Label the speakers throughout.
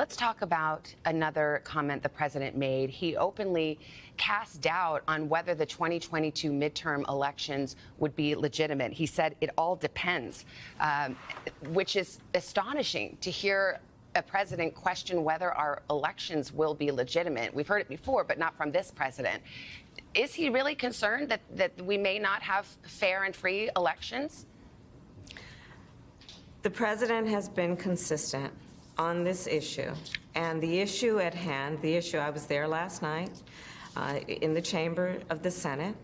Speaker 1: Let's talk about another comment the president made. He openly cast doubt on whether the 2022 midterm elections would be legitimate. He said it all depends, which is astonishing to hear a president question whether our elections will be legitimate. We've heard it before, but not from this president. Is he really concerned that we may not have fair and free elections?
Speaker 2: The president has been consistent on this issue, and the issue at hand, I was there last night in the chamber of the Senate,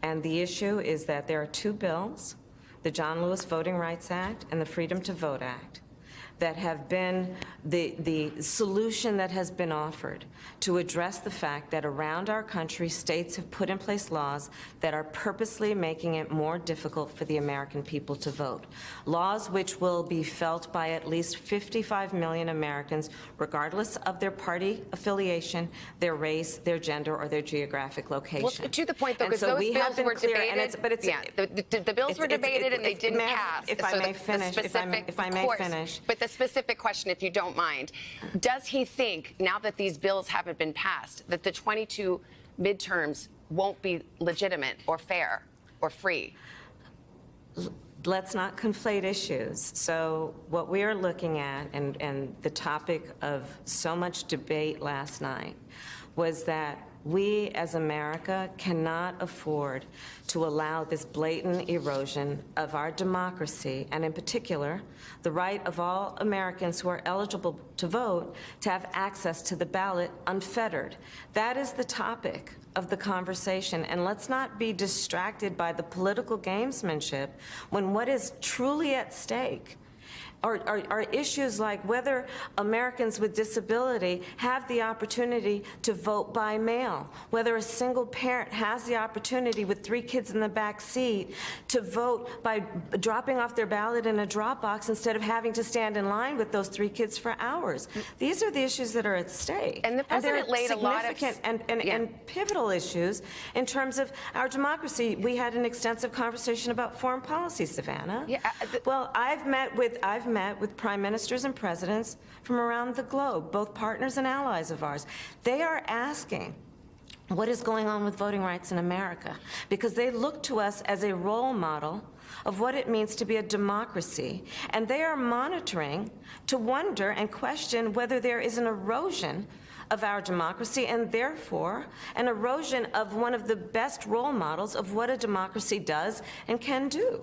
Speaker 2: and the issue is that there are two bills, the John Lewis Voting Rights Act and the Freedom to Vote Act, that have been the solution that has been offered to address the fact that around our country, states have put in place laws that are purposely making it more difficult for the American people to vote. Laws which will be felt by at least 55 million Americans, regardless of their party affiliation, their race, their gender, or their geographic location.
Speaker 1: Well, to the point, though, because those bills were debated. The bills were debated and they didn't pass.
Speaker 2: If I may finish, if I may finish.
Speaker 1: But the specific question, if you don't mind, does he think, now that these bills haven't been passed, that the 22 midterms won't be legitimate or fair or free?
Speaker 2: Let's not conflate issues. So what we are looking at, and the topic of so much debate last night, was that we as America cannot afford to allow this blatant erosion of our democracy, and in particular, the right of all Americans who are eligible to vote to have access to the ballot unfettered. That is the topic of the conversation, and let's not be distracted by the political gamesmanship when what is truly at stake are issues like whether Americans with disability have the opportunity to vote by mail, whether a single parent has the opportunity with 3 kids in the back seat to vote by dropping off their ballot in a drop box instead of having to stand in line with those 3 kids for hours. These are the issues that are at stake.
Speaker 1: And the president laid a lot of
Speaker 2: and pivotal issues in terms of our democracy. We had an extensive conversation about foreign policy, Savannah. Well, I've met with prime ministers and presidents from around the globe, both partners and allies of ours. They are asking what is going on with voting rights in America, because they look to us as a role model of what it means to be a democracy, and they are monitoring to wonder and question whether there is an erosion of our democracy, and therefore an erosion of one of the best role models of what a democracy does and can do.